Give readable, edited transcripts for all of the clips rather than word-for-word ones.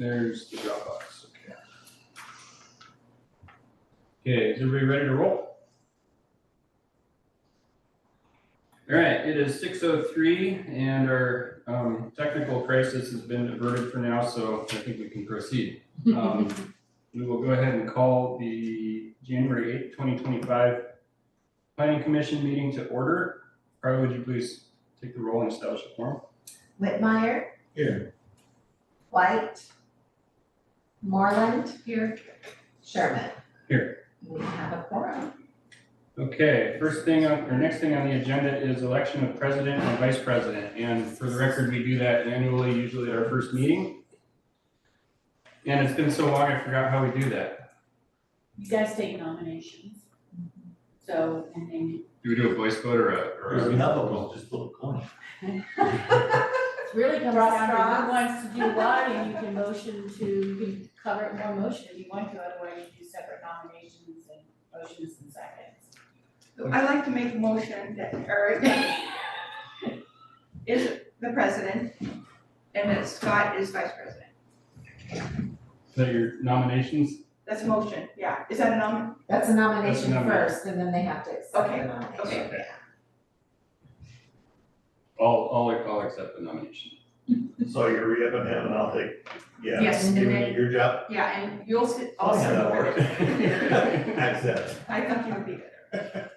There's the Dropbox. Okay. Okay, is everybody ready to roll? All right, it is 6:03 and our technical crisis has been averted for now, so I think we can proceed. We will go ahead and call the January 8th, 2025 Planning Commission meeting to order. Carla, would you please take the roll and establish a quorum? Whitmire. Here. White. Moreland. Here. Sherman. Here. We have a quorum. Okay, next thing on the agenda is election of president and vice president. And for the record, we do that annually, usually at our first meeting. And it's been so long, I forgot how we do that. You guys take nominations. So, and then Do we do a voice vote or We have a vote, just flip a coin. it really comes down to who wants to do what, and you can you can cover it in one motion if you want to, otherwise you do separate nominations and motions and seconds. I'd like to make a motion that Eric is the president and that Scott is vice president. is that your nominations? That's a motion, yeah. Is that a nomination? That's a nomination That's a nomination. first, and then they have to accept Okay, the nomination. okay. I'll accept the nomination. So you're re-upping him and I'll take, yeah. Yes, and Give me then- your job. Yeah, and you'll sit Oh, also. yeah, that worked. Accept. I thought you would be better.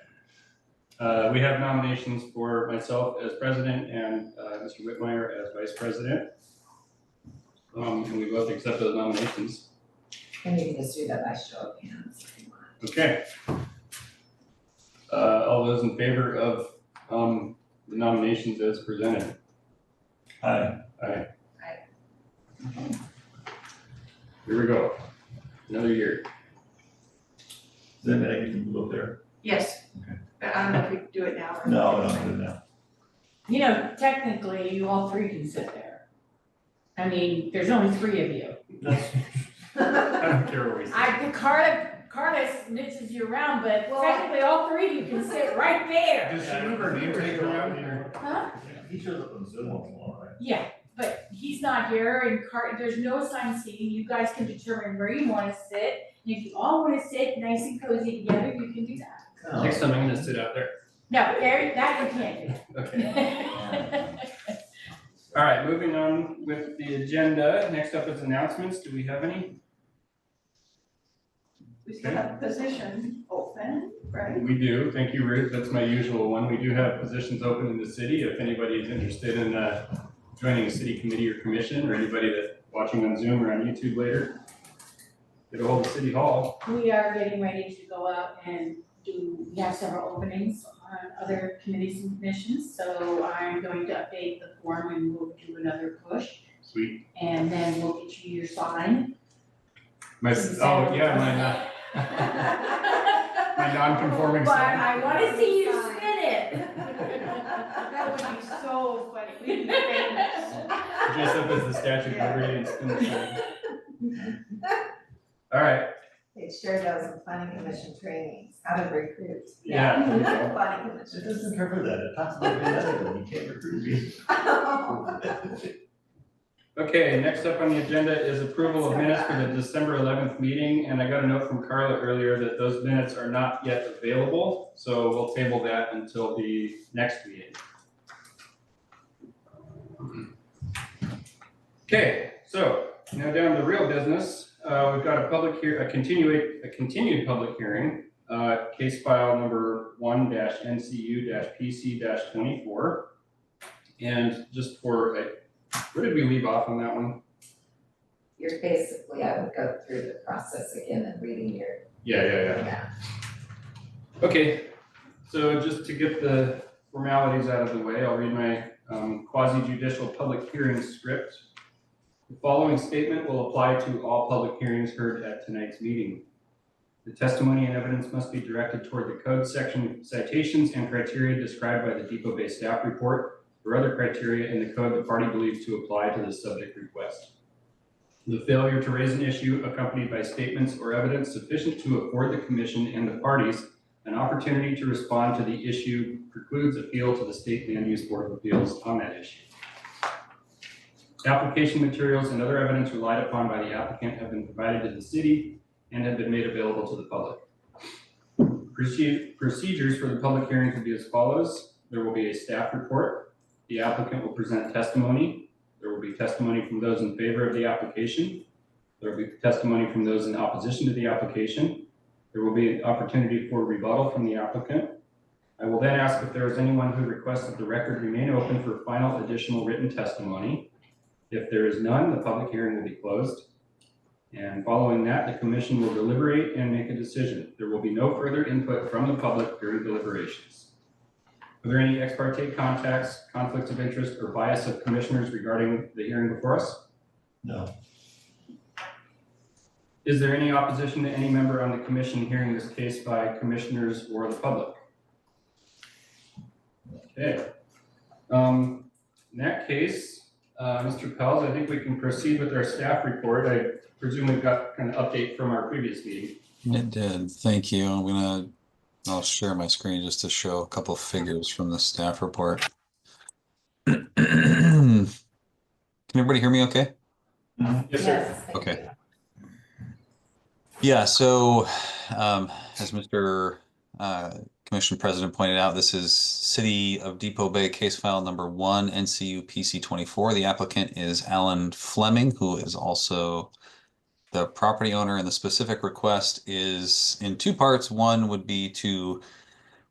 We have nominations for myself as president and Mr. Whitmire as vice president. And we both accept those nominations. And you can just do that by show of hands if you want. Okay. All those in favor of the nominations as presented? Hi. Aye. Aye. Here we go. Another year. Does that mean I get to move up there? Yes. Okay. But I don't know if we can do it now or. No, good now. You know, technically, you all three can sit there. I mean, there's only three of you. I don't care what we say. Carla snitches you around, but Well, technically all three of you can sit right there. Does she move her name tag around here? Huh? He shows up on Zoom once in a while, right? Yeah, but he's not here and there's no assigned seating. You guys can determine where you wanna sit. And if you all wanna sit nice and cozy together, you can do that. Next time I'm gonna sit out there. No, there, that you can't Okay. do. All right, moving on with the agenda. Next up is announcements. Do we have any? We still have a position open, right? We do. Thank you, Ruth. That's my usual one. We do have positions open in the city. If anybody is interested in joining a city committee or commission, or anybody that's watching on Zoom or on YouTube later, get a hold of City Hall. We are getting ready to go out and we have several openings on other committees and commissions. So I'm going to update the form and we'll do another push. Sweet. And then we'll get you your sign. My non-conforming But sign. I wanna see you spin it. That would be so funny. We'd be famous. Dress up as the Statue of Liberty and spin the sign. All right. It sure does in planning commission trainings, how to recruit. Yeah. Planning It commission. doesn't cover that. It talks about genetically, you can't recruit me. Okay, next up on the agenda is approval of minutes for the December 11th meeting, and I got a note from Carla earlier that those minutes are not yet available, so we'll table that until the next meeting. Okay, so now down to real business. We've got a continued public hearing, case file number 1-NCU-PC-24, and just for where did we leave off on that one? You're basically, I would go through the process again and reading your. Yeah. Okay, so just to get the formalities out of the way, I'll read my quasi-judicial public hearing script. The following statement will apply to all public hearings heard at tonight's meeting. The testimony and evidence must be directed toward the code section citations and criteria described by the Depoe Bay staff report or other criteria in the code the party believes to apply to the subject request. The failure to raise an issue accompanied by statements or evidence sufficient to afford the commission and the parties an opportunity to respond to the issue precludes appeal to the State Land Use Board of Appeals on that issue. Application materials and other evidence relied upon by the applicant have been provided to the city and have been made available to the public. Procedures for the public hearings will be as follows. There will be a staff report. The applicant will present testimony. There will be testimony from those in favor of the application. There will be testimony from those in opposition to the application. There will be an opportunity for rebuttal from the applicant. I will then ask if there is anyone who requests that the record remain open for final additional written testimony. If there is none, the public hearing will be closed. And following that, the commission will deliberate and make a decision. There will be no further input from the public during deliberations. Are there any ex parte contacts, conflicts of interest, or bias of commissioners regarding the hearing before us? No. Is there any opposition to any member on the commission hearing this case by commissioners or the public? Okay. In that case, Mr. Pels, I think we can proceed with our staff report. I presume we've got an update from our previous meeting. It did. Thank you. I'll share my screen just to show a couple figures from the staff report. Can everybody hear me okay? Yes, sir. Yes. thank Okay. you. Yeah, so as Mr. Commission President pointed out, this is City of Depoe Bay case file number 1, NCU PC 24. The applicant is Alan Fleming, who is also the property owner, and the specific request is in two parts. One would be to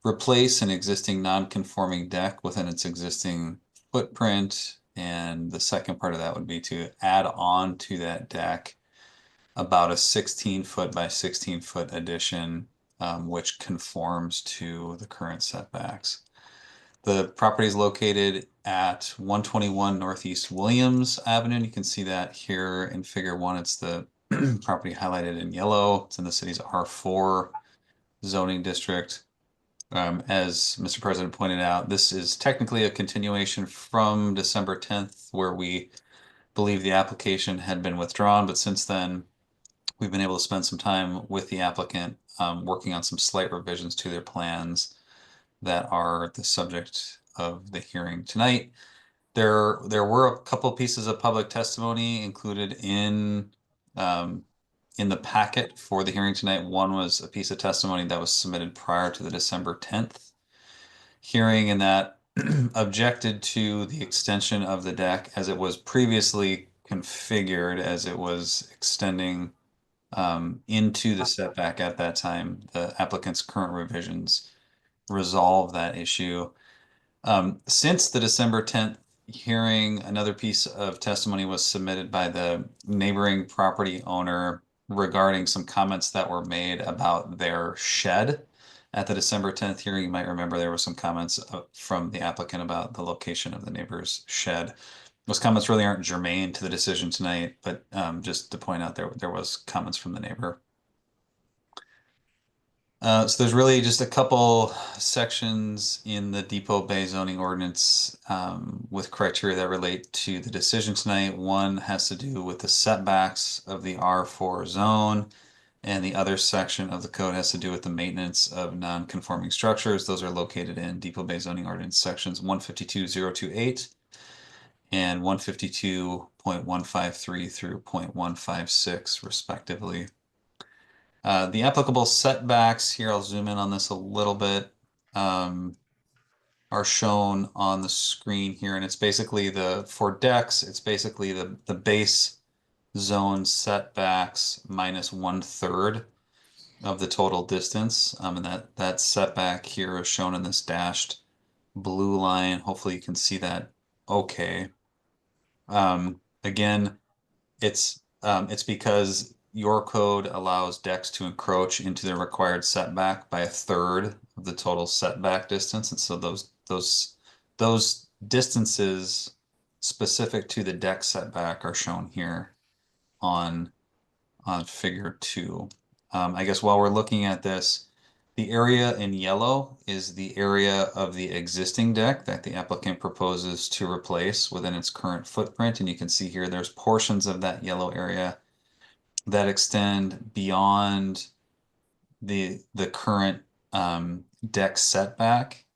replace an existing non-conforming deck within its existing footprint, and the second part of that would be to add on to that deck about a 16-foot by 16-foot addition, which conforms to the current setbacks. The property is located at 121 Northeast Williams Avenue. And you can see that here in Figure 1. It's the property highlighted in yellow. It's in the city's R4 zoning district. As Mr. President pointed out, this is technically a continuation from December 10th, where we believe the application had been withdrawn, but since then, we've been able to spend some time with the applicant, working on some slight revisions to their plans that are the subject of the hearing tonight. There were a couple pieces of public testimony included in the packet for the hearing tonight. One was a piece of testimony that was submitted prior to the December 10th hearing, and that objected to the extension of the deck as it was previously configured, as it was extending into the setback at that time. The applicant's current revisions resolve that issue. Since the December 10th hearing, another piece of testimony was submitted by the neighboring property owner regarding some comments that were made about their shed. At the December 10th hearing, you might remember there were some comments from the applicant about the location of the neighbor's shed. Those comments really aren't germane to the decision tonight, but just to point out there was comments from the neighbor. So there's really just a couple sections in the Depoe Bay zoning ordinance with criteria that relate to the decision tonight. One has to do with the setbacks of the R4 zone, and the other section of the code has to do with the maintenance of non-conforming structures. Those are located in Depoe Bay zoning ordinance sections 152.028 and 152.153 through .156 respectively. The applicable setbacks here, I'll zoom in on this a little bit, are shown on the screen here. And it's basically for decks, it's basically the base zone setbacks minus 1/3 of the total distance. And that setback here is shown in this dashed blue line. Hopefully you can see that okay. Again, it's because your code allows decks to encroach into the required setback by 1/3 of the total setback distance. And so those distances specific to the deck setback are shown here on Figure 2. I guess while we're looking at this, the area in yellow is the area of the existing deck that the applicant proposes to replace within its current footprint. And you can see here there's portions of that yellow area that extend beyond the current deck setback.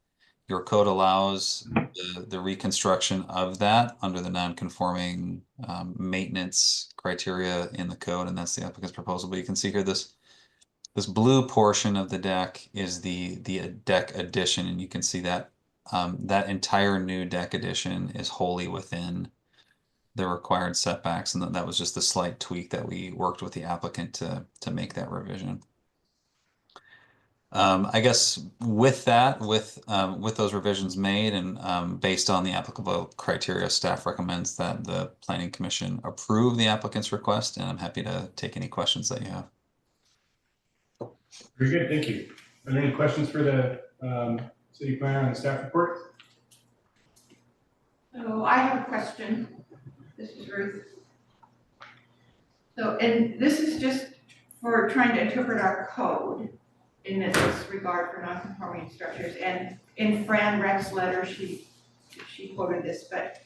your code allows the reconstruction of that under the non-conforming maintenance criteria in the code, and that's the applicant's proposal. But you can see here this blue portion of the deck is the deck addition, and you can see that that entire new deck addition is wholly within the required setbacks, and that was just the slight tweak that we worked with the applicant to make that revision. I guess with that, with those revisions made and based on the applicable criteria, staff recommends that the Planning Commission approve the applicant's request, and I'm happy to take any questions that you have. Very good, thank you. Are there any questions for the city planner on the staff report? So I have a question. This is Ruth. So, and this is just for trying to interpret our code in this regard for non-conforming structures. And in Fran Reck's letter, she quoted this, but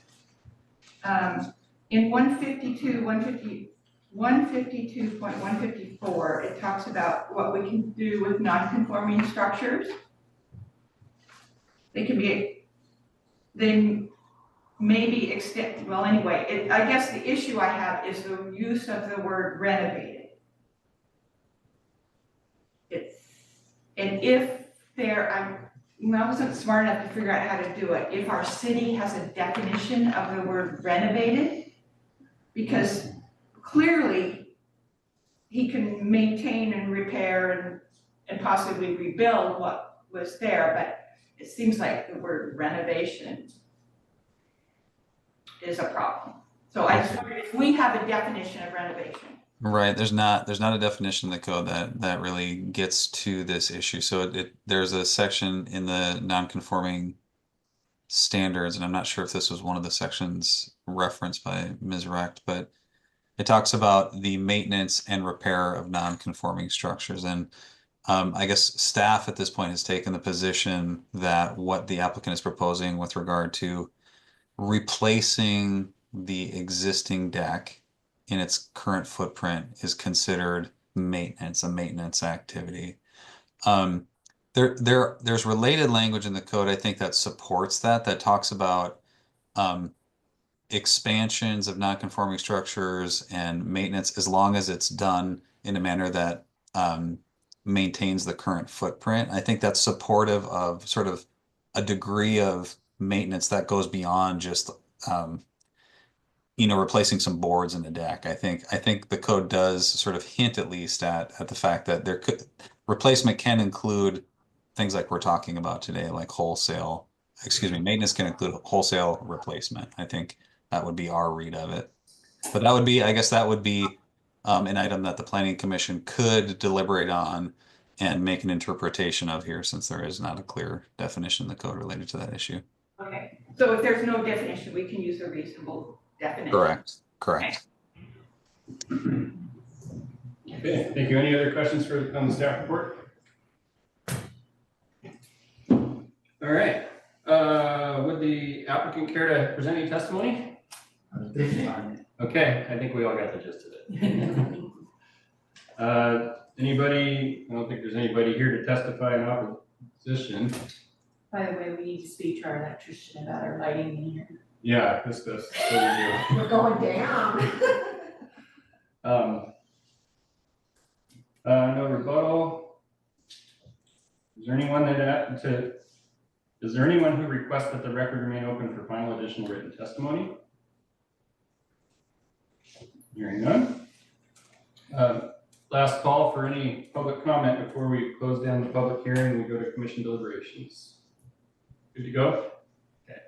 in 152.154, it talks about what we can do with non-conforming structures. They may be extended, well, anyway, I guess the issue I have is the use of the word renovated. And if I wasn't smart enough to figure out how to do it, if our city has a definition of the word renovated, because clearly he can maintain and repair and possibly rebuild what was there, but it seems like the word renovation is a problem. So I just wondered if we have a definition of renovation. Right, there's not a definition in the code that really gets to this issue. So there's a section in the non-conforming standards, and I'm not sure if this was one of the sections referenced by Ms. Recht, but it talks about the maintenance and repair of non-conforming structures. And I guess staff at this point has taken the position that what the applicant is proposing with regard to replacing the existing deck in its current footprint is considered maintenance, a maintenance activity. There's related language in the code, I think, that supports that talks about expansions of non-conforming structures and maintenance, as long as it's done in a manner that maintains the current footprint. I think that's supportive of sort of a degree of maintenance that goes beyond just replacing some boards in the deck. I think the code does sort of hint at least at the fact that replacement can include things like we're talking about today, like maintenance can include wholesale replacement. I think that would be our read of it. But I guess that would be an item that the Planning Commission could deliberate on and make an interpretation of here, since there is not a clear definition in the code related to that issue. Okay, so if there's no definition, we can use a reasonable definition. Correct. Okay, thank you. Any other questions on the staff report? All right, would the applicant care to present any testimony? Okay, I think we all got the gist of it. Anybody, I don't think there's anybody here to testify in opposition. By the way, we need to speak to our electrician about our lighting in here. Yeah, this does. We're going down. No rebuttal. Is there anyone who requests that the record remain open for final additional written testimony? Hearing none. Last call for any public comment before we close down the public hearing. We go to commission deliberations. Good to go? Okay.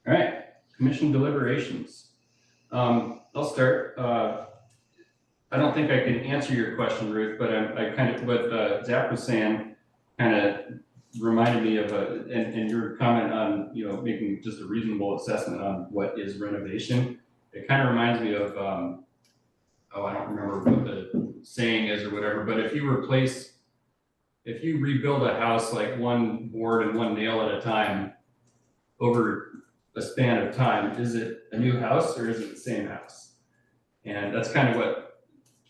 All right, commission deliberations. I'll start. I don't think I can answer your question, Ruth, but I kind of, what Zach was saying kind of reminded me of and your comment on, making just a reasonable assessment on what is renovation. It kind of reminds me of, I don't remember what the saying is or whatever, but if you rebuild a house like one board and one nail at a time over a span of time, is it a new house or is it the same house? And that's kind of what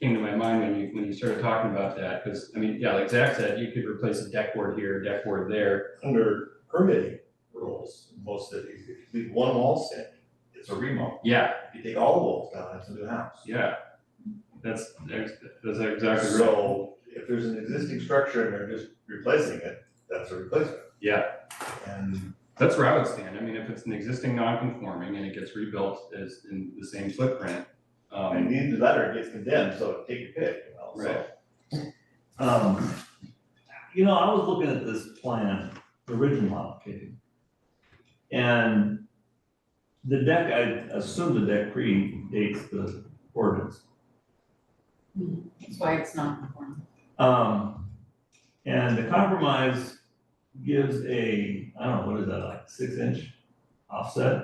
came to my mind when you started talking about that, because I mean, yeah, like Zach said, you could replace a deck board here, a deck board there. Under permitting rules in most cities. If you leave one wall standing, it's a remodel. Yeah, If you take all the walls down, it's a new house. yeah. That's exactly right. So if there's an existing structure and they're just replacing it, that's a replacement. Yeah, And that's where I would stand. I mean, if it's an existing non-conforming and it gets rebuilt as in the same footprint, and either that or it gets condemned, so take your pick, you know, so. Right. You know, I was looking at this plan, the original application. And the deck, I assume the deck predates the ordinance. That's why it's not conforming. And the compromise gives a, I don't know, what is that, like 6-inch offset,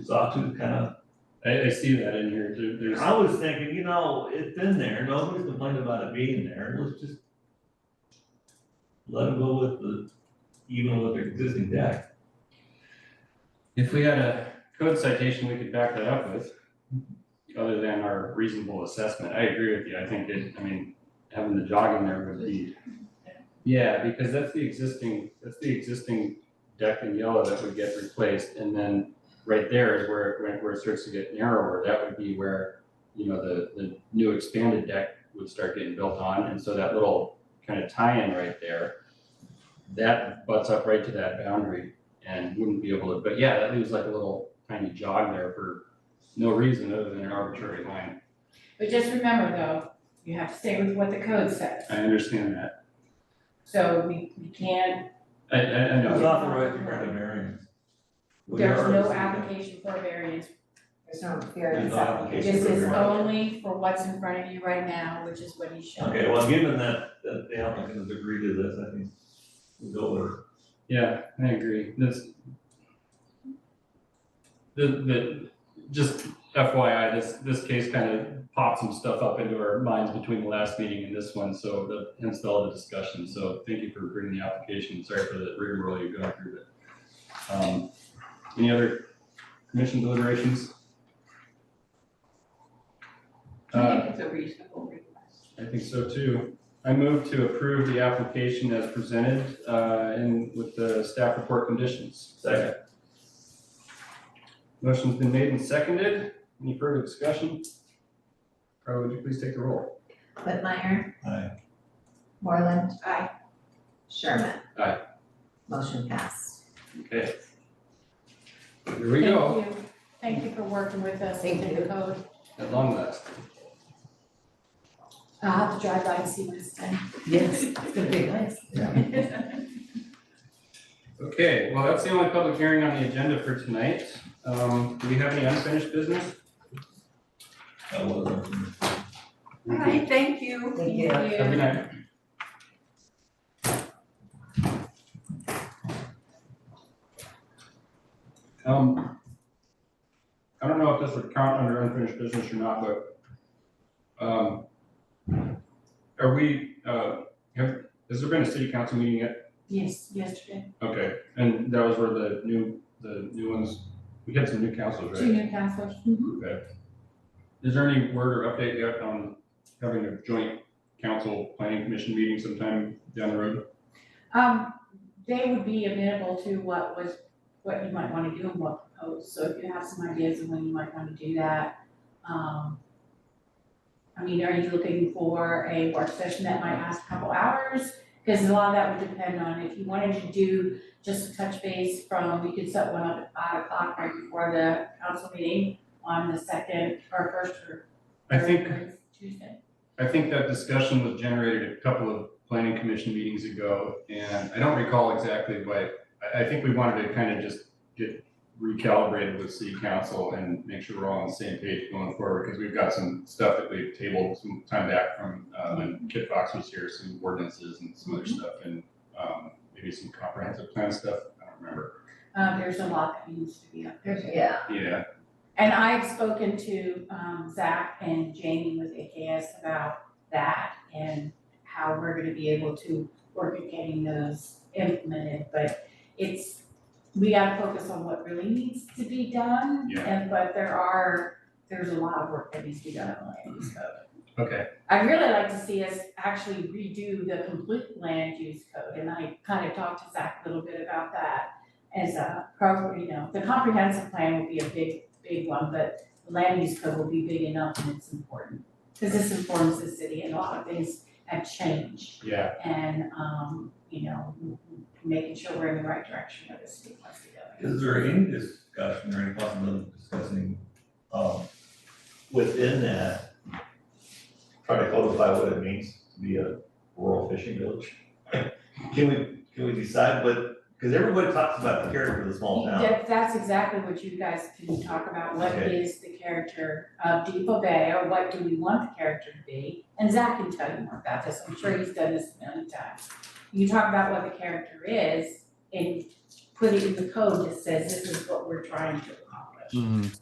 sawtooth kind of. I see that in here too. There's, I was thinking, you know, it's been there, nobody's complained about it being there, let's just let them go with even with their existing deck. if we had a code citation we could back that up with, other than our reasonable assessment, I agree with you. I think having the jog in there would be, yeah, because that's the existing deck in yellow that would get replaced, and then right there is where it starts to get narrower. That would be where, you know, the new expanded deck would start getting built on, and so that little kind of tie-in right there, that butts up right to that boundary and wouldn't be able to, but yeah, that leaves like a little tiny jog there for no reason other than an arbitrary line. But just remember though, you have to stay with what the code says. I understand that. So we can't, I It's know. authorized to grant a variance. there's no application for a variance. There's no variance No application. application. This is only for what's in front of you right now, which is what he's showing. Okay, well, given that the applicant has agreed to this, I think we'll go with it. Yeah, I agree. Just FYI, this case kind of popped some stuff up into our minds between the last meeting and this one, so hence all the discussion. So thank you for bringing the application. Sorry for the rigmarole you're going through, but any other commission deliberations? I think it's a reasonable request. I think so too. I move to approve the application as presented, and with the staff report conditions. Second. Motion's been made and seconded. Any further discussion? Carla, would you please take the roll? Whitmire. Aye. Moreland. Aye. Sherman. Aye. Motion passed. Okay. Here we go, Thank you. Thank you for working with us Thank with you. the code. at long last. I'll have to drive by and see what it's done. Yes, it's gonna be nice. Okay, well, that's the only public hearing on the agenda for tonight. Do we have any unfinished business? That was our- All right, thank you. Thank you. Have a good night. I don't know if this would count under unfinished business or not, but are we, has there been a city council meeting yet? Yes, yesterday. Okay, and that was where the new ones, we had some new councils, Two right? new counselors. Okay. Is there any word or update yet on having a joint council planning commission meeting sometime down the road? They would be amenable to what you might wanna do and what proposed, so if you have some ideas of when you might wanna do that. I mean, are you looking for a work session that might last a couple hours? Because a lot of that would depend on if you wanted to do just a touch base we could set one up at 5 o'clock right before the council meeting on the second or first or I third think, Tuesday. I think that discussion was generated a couple of planning commission meetings ago, and I don't recall exactly, but I think we wanted to kind of just get recalibrated with city council and make sure we're all on the same page going forward, because we've got some stuff that we've tabled some time back from when Kit Fox was here, some ordinances and some other stuff, and maybe some comprehensive plan stuff, I don't remember. There's a lot that needs to be up there. Yeah, Yeah, And I've spoken to Zach and Jamie with AKS about that and how we're gonna be able to work at getting those implemented, but we gotta focus on what really needs to be done. Yeah. But there's a lot of work that needs to be done on land use code. okay, I'd really like to see us actually redo the complete land use code, and I kind of talked to Zach a little bit about that. as a program, the comprehensive plan will be a big one, but the land use code will be big enough and it's important. Because this informs the city and a lot of things have changed. Yeah, And, making sure we're in the right direction where the city wants to go. Is there any discussion or any possibility of discussing, within that, try to codify what it means to be a rural fishing village? Can we decide what, because everybody talks about the character of the small town. That's exactly what you guys can talk about. What Okay. is the character of Depoe Bay, or what do we want the character to be? And Zach can tell you more about this. I'm sure he's done this many times. You talk about what the character is and put it in the code that says this is what we're trying to accomplish.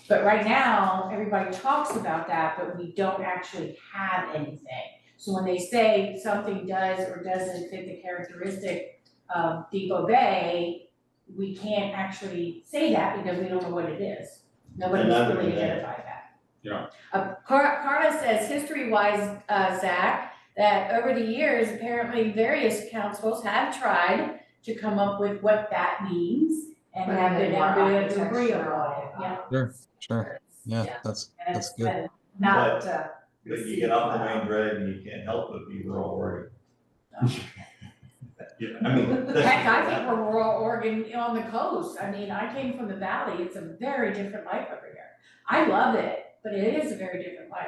But right now, everybody talks about that, but we don't actually have anything. So when they say something does or doesn't fit the characteristic of Depoe Bay, we can't actually say that because we don't know what it is. Nobody's really identified that. Yeah. Carla says, history-wise, Zach, that over the years, apparently various councils have tried to come up with what that means and But have then been more able to agree architectural, on it, yeah. Sure. Yeah, that's good. Not, But you get off the main drag and you can't help but be rural Oregon. Yeah, I mean. Heck, I think we're rural Oregon on the coast. I mean, I came from the valley. It's a very different life over here. I love it, but it is a very different life.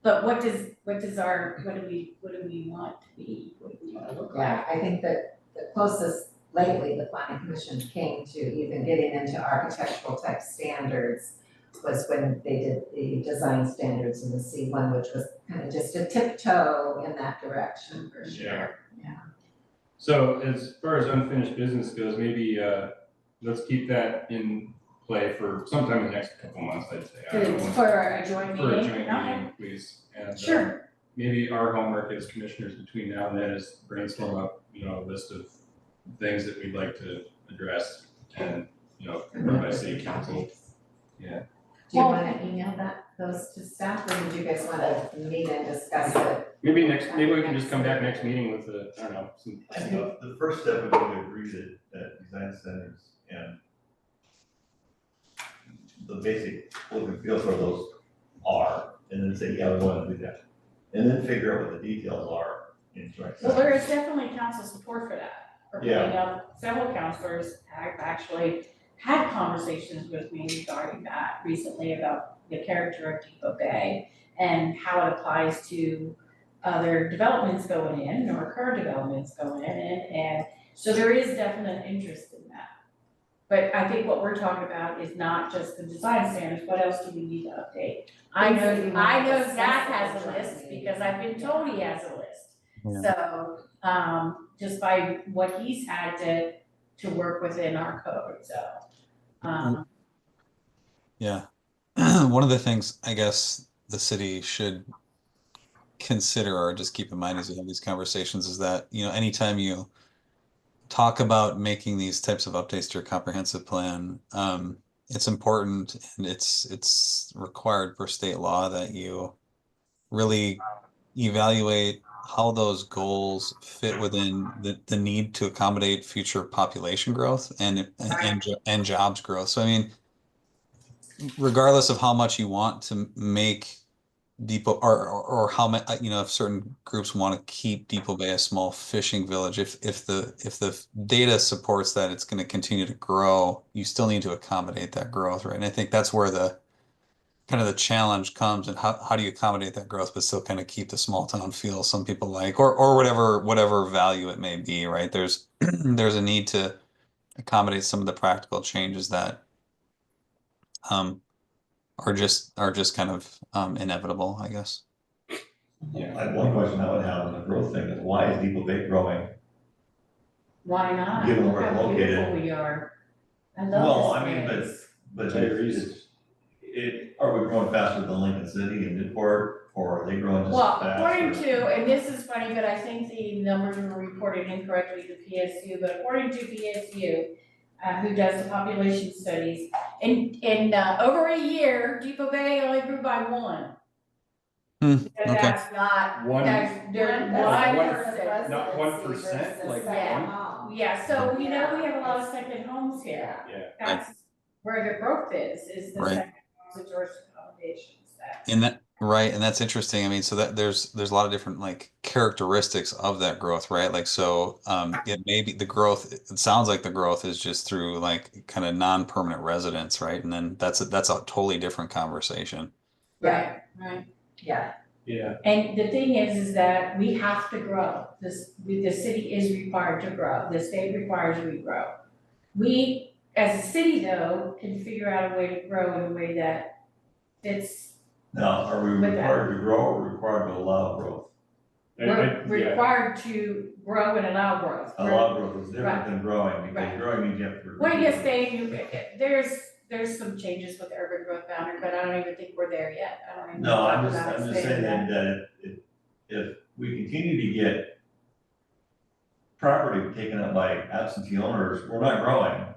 But what do we want to be? What do we want to look like? yeah, I think that the closest lately the planning commission came to even getting into architectural type standards was when they did the design standards in the C1, which was kind of just a tiptoe in that direction for sure. Yeah. so as far as unfinished business goes, maybe, let's keep that in play for sometime in the next couple months, I'd say. I don't know, For a joint meeting? For a joint Okay. meeting, please. And, Sure. maybe our homework as commissioners between now and then is brainstorm up, a list of things that we'd like to address and, run by city council. Yeah. Do you wanna email those to staff, or would you guys wanna meet and discuss it? Maybe we can just come back next meeting with some I stuff. think the first step would be to agree that design standards and the basic look and feel for those are, and then say, yeah, we want to do that. And then figure out what the details are in joint. Well, there is definitely council support for that. Yeah. Several councilors have actually had conversations with me regarding that recently about the character of Depoe Bay and how it applies to other developments going in or current developments going in, and so there is definite interest in that. But I think what we're talking about is not just the design standards, what else do we need to update? I know Zach has a list because I've been told he has a list. Yeah. So, just by what he's had to work within our code, so. Yeah. One of the things I guess the city should consider or just keep in mind as you have these conversations is that, anytime you talk about making these types of updates to your comprehensive plan, it's important and it's required per state law that you really evaluate how those goals fit within the need to accommodate future population growth and jobs growth. So I mean, regardless of how much you want to make Depoe or how many, if certain groups want to keep Depoe Bay a small fishing village, if the data supports that it's going to continue to grow, you still need to accommodate that growth, right? And I think that's where the kind of the challenge comes, and how do you accommodate that growth but still kind of keep the small town feel some people like, or whatever value it may be, right? There's a need to accommodate some of the practical changes that are just kind of inevitable, I guess. Yeah. Like one question I would have on the growth thing is why is Depoe Bay growing? Why not? Given Look where it's how located. beautiful we are. I Well, love I this mean, place. but Tyrese. are we growing faster than Lincoln City and Depoe, or are they growing just Well, as fast? according to, and this is funny, but I think the numbers were reported incorrectly to PSU, but according to PSU, who does the population studies, in over a year, Depoe Bay only grew by 1. And okay. that's not, One- there's That's 1%. not 1%, like Yeah. one? Yeah, so we know we have a lot of second homes here. Yeah. That's where the growth is the Right. second homes, the tourist accommodations, that's. And that, right, and that's interesting. I mean, so that there's a lot of different like characteristics of that growth, right? Like so it may be the growth, it sounds like the growth is just through like kind of non-permanent residents, right? And then that's a totally different conversation. Yeah. Right. Yeah, Yeah. And the thing is that we have to grow. The city is required to grow. The state requires we grow. We, as a city though, can figure out a way to grow in a way that fits. Now, are we With that. required to grow or required to allow growth? We're Yeah. required to grow and allow growth. Allow growth is different Right. than growing, because Right. growing means you have to. Well, yes, there's some changes with the urban growth boundary, but I don't even think we're there yet. I don't even. No, talk I'm about just expanding saying that if we continue to get property taken up by absentee owners, we're not growing.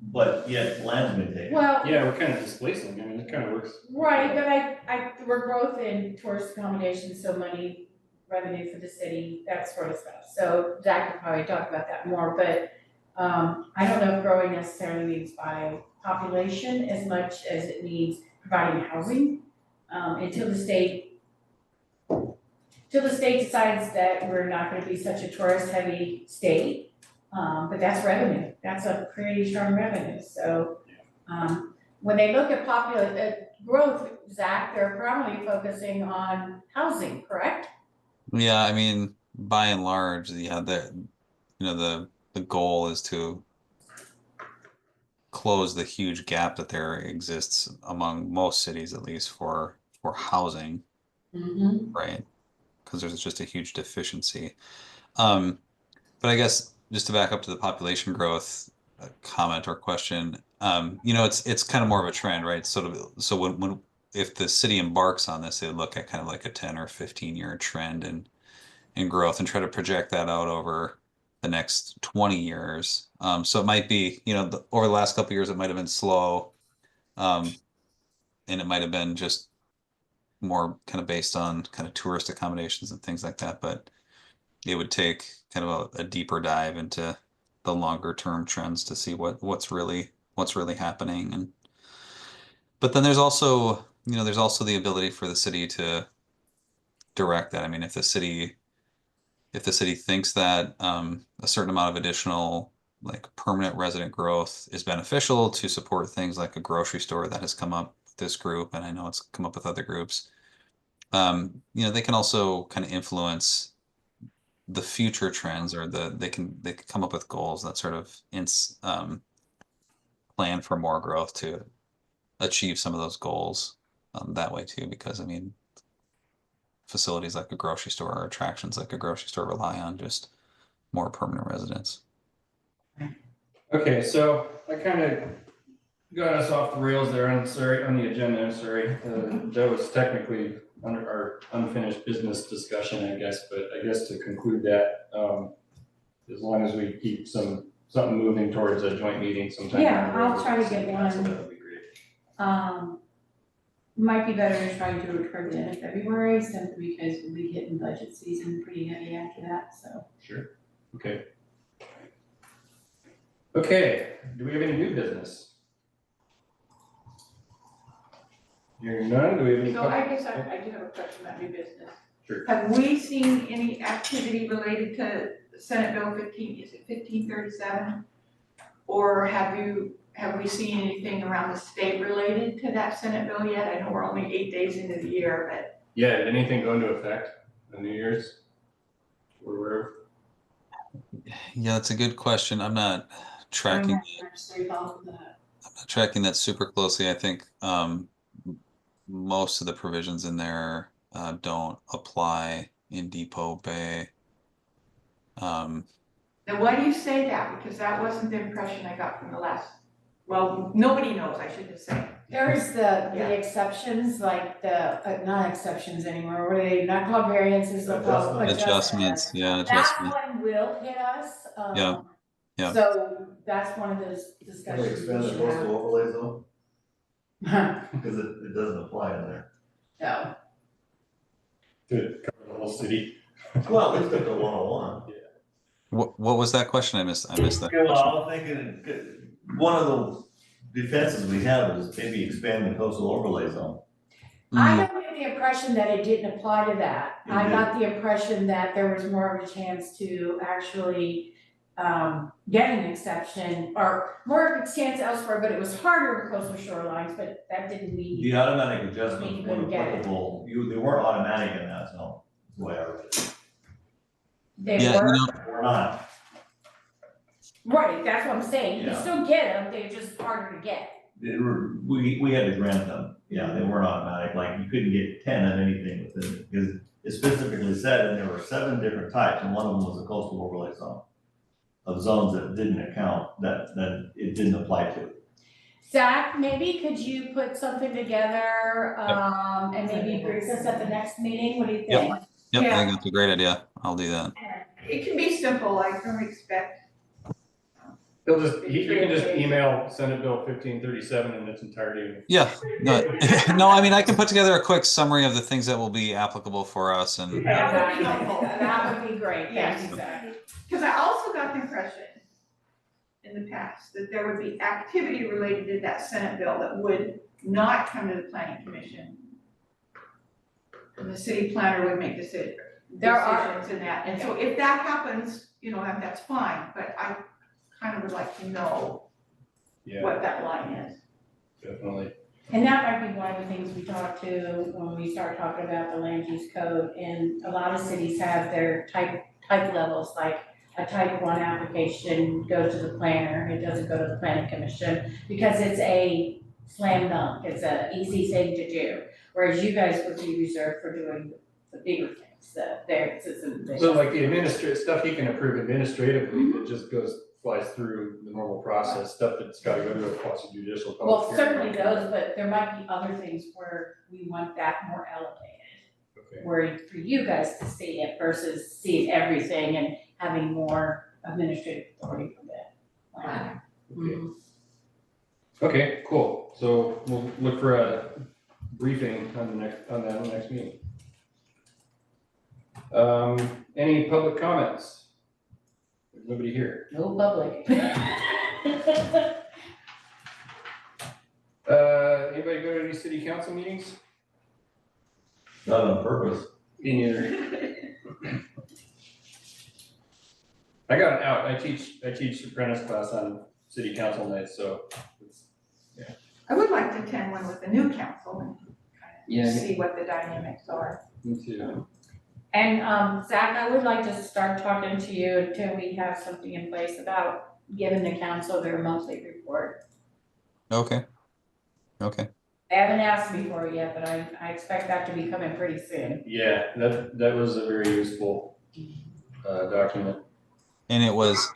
But yet land's been taken. Well, Yeah, we're kind of displacing, I mean, it kind of works. right, but we're growth in tourist accommodations, so money, revenue for the city, that sort of stuff. So Zach could probably talk about that more, but I don't know if growing necessarily means by population as much as it means providing housing. Until the state decides that we're not gonna be such a tourist heavy state. But that's revenue, that's a pretty strong revenue, so, when they look at growth, Zach, they're probably focusing on housing, correct? Yeah, I mean, by and large, yeah, the goal is to close the huge gap that there exists among most cities, at least for housing, Mm-hmm. right? Because there's just a huge deficiency. But I guess just to back up to the population growth comment or question, it's kind of more of a trend, right? Sort of, so when if the city embarks on this, they look at kind of like a 10 or 15-year trend in growth and try to project that out over the next 20 years. So it might be, over the last couple of years, it might have been slow, and it might have been just more kind of based on kind of tourist accommodations and things like that. But it would take kind of a deeper dive into the longer term trends to see what's really happening. But then there's also the ability for the city to direct that. I mean, if the city thinks that a certain amount of additional like permanent resident growth is beneficial to support things like a grocery store that has come up with this group, and I know it's come up with other groups, they can also kind of influence the future trends, or they can come up with goals that sort of plan for more growth to achieve some of those goals that way too, because I mean, facilities like a grocery store or attractions like a grocery store rely on just more permanent residents. Okay, so I kind of got us off the rails there, on the agenda, I'm sorry. That was technically under our unfinished business discussion, I guess, but I guess to conclude that, as long as we keep something moving towards a joint meeting sometime. Yeah, I'll try to get one. That would be great. Might be better to try to do it toward the end of February, simply because we'll be hitting budget season pretty heavy after that, so. Sure, okay. Okay, do we have any new business? Hearing none, do we have any? So I guess I do have a question about new business. Sure. Have we seen any activity related to Senate Bill 1537? Or have we seen anything around the state related to that Senate bill yet? I know we're only 8 days into the year, but. Yeah, did anything go into effect on New Year's? Yeah, that's a good question. I'm not tracking that super closely. I think most of the provisions in there don't apply in Depoe Bay. Now, why do you say that? Because that wasn't the impression I got from the last, well, nobody knows, I shouldn't say. There's the exceptions, like not exceptions anymore, what are they, not called variances, they're called Adjustments, yeah, That adjustment. one will hit us. Yeah, yeah. So that's one of those Can we discussions expand we the should coastal have. overlays though? Because it doesn't apply in there. No, to cover the whole city. Well, at least at the 101. What was that question? I missed that Okay, well, question. I was thinking, one of the defenses we have is maybe expand the coastal overlay zone. I Mm, don't get the impression that it didn't apply to that. I got the impression that there was more of a chance to actually get an exception, or more of a chance elsewhere, but it was harder in coastal shorelines, but that didn't mean. The automatic You adjustments couldn't were get it. applicable, they weren't automatic in that zone, is the way I read it. They Yeah, were, We're not. right, that's what I'm saying, you can Yeah. still get them, they're just harder to get. We had to grant them, yeah, they weren't automatic, like you couldn't get 10 of anything within it, because it specifically said, and there were 7 different types, and one of them was a coastal overlay zone. Of zones that didn't account, that it didn't apply to. Zach, maybe could you put something together, and maybe brief us at the next meeting, what do you Yep. think? Yep, I Yeah. think that's a great idea. I'll do that. It can be simple, I don't expect. He can just email Senate Bill 1537 in its entirety. Yeah, no, no, I mean, I can put together a quick summary of the things that will be applicable for us and, That would be helpful. That would be great, thank Yes. you, Zach. Because I also got the impression in the past that there would be activity related to that Senate bill that would not come to the planning commission. And the city planner would make decisions in that, and so if that happens, then that's fine, but I kind of would like to know Yeah, what that line is. definitely. And that might be one of the things we talk to when we start talking about the land use code, and a lot of cities have their type levels, like a type 1 application goes to the planner, it doesn't go to the planning commission, because it's a slam dunk, it's a easy thing to do, whereas you guys would be reserved for doing the bigger things, So like the administrative stuff he can approve administratively, that just flies through the normal process, stuff that's gotta go to a quasi judicial. Well, certainly those, but there might be other things where we want that more elevated. Okay. Where for you guys to see it versus seeing everything and having more administrative authority for that. Okay. Okay, cool. So we'll look for a briefing on the next meeting. Any public comments? There's nobody here. No public. Anybody go to any city council meetings? Not on purpose. Me neither. I got an out. I teach apprentice class on city council nights, so it's, I would like to attend one with the new council and Yeah, kind of see what the dynamics are. me too. And Zach, I would like to start talking to you until we have something in place about giving the council their monthly report. okay. They haven't asked me for it yet, but I expect that to be coming pretty soon. Yeah, that was a very useful document. And it was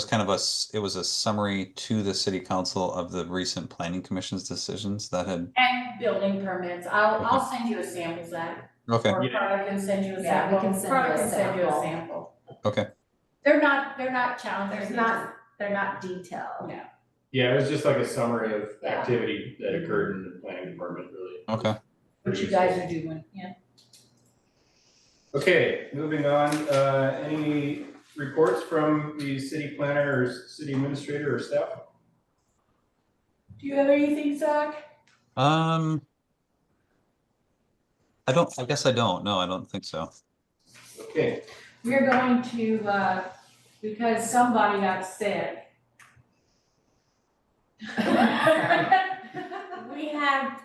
kind of it was a summary to the city council of the recent planning commission's decisions that had, And building permits, I'll send you a sample, Zach. okay, Or Carla can send you a Yeah, we sample. can send you Carla a can send you a sample. sample. okay. They're not challenging. They're not detailed. No. Yeah, it was just like a summary of Yeah. activity that occurred in the planning department, really. Okay. What you guys are doing, yeah. Okay, moving on, any reports from the city planner or city administrator or staff? Do you have anything, Zach? I guess I don't. No, I don't think so. Okay, We're going to, because somebody got sick.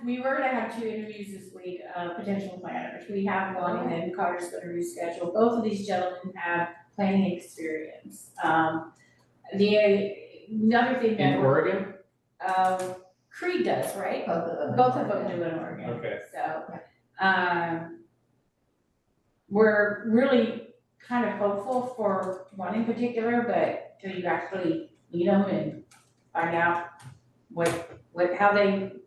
We were gonna have 2 interviews this week, potential planners. We have one, and then Carter's gonna reschedule. Both of these gentlemen have planning experience. Another thing in that, Oregon? Creed does, right? Both of them. do in Oregon. Okay. So, we're really kind of hopeful for one in particular, but till you actually meet them and find out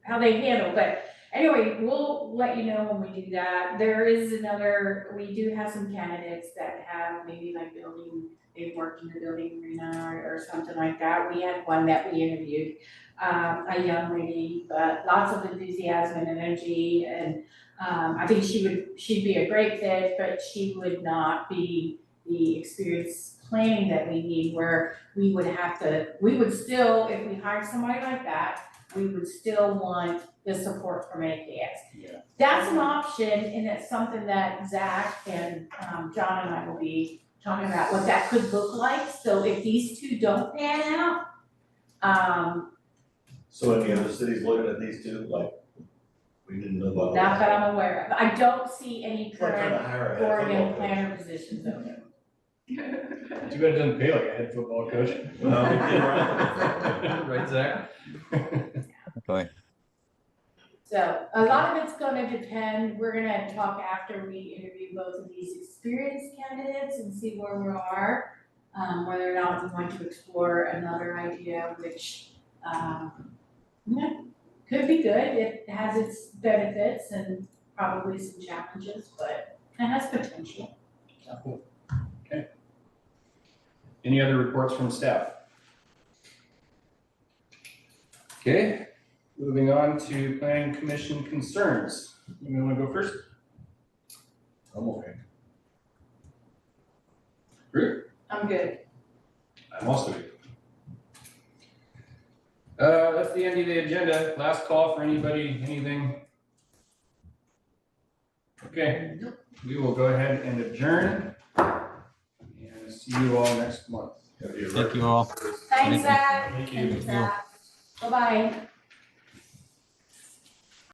how they handle, but anyway, we'll let you know when we do that. We do have some candidates that have maybe like they've worked in the building arena or something like that. We had one that we interviewed, a young lady, but lots of enthusiasm and energy, and I think she'd be a great fit, but she would not be the experience planning that we need, where we would still, if we hired somebody like that, we would still want the support from AKS. Yeah. That's an option, and it's something that Zach and John and I will be talking about what that could look like. So if these two don't pan out, So any other cities looking at these two, like, we didn't know about? not that I'm aware of, I don't see any It's like trying to current hire a head Oregon football coach. planner positions open. Too bad it doesn't pay like a head football coach. Well, yeah, Right, Zach? Okay. So a lot of it's gonna depend, we're gonna talk after we interview both of these experienced candidates and see where we are. Whether or not we want to explore another idea, which, could be good, it has its benefits and probably some challenges, but it has potential. Okay. Any other reports from staff? Okay, moving on to planning commission concerns. You wanna go first? I'm okay. Ruth? I'm good. I'm also good. That's the end of the agenda. Last call for anybody, anything? Okay, we will go ahead and adjourn. And see you all next month. Thank you all. Thanks, Zach. Thank you. Thanks, Zach. Bye-bye.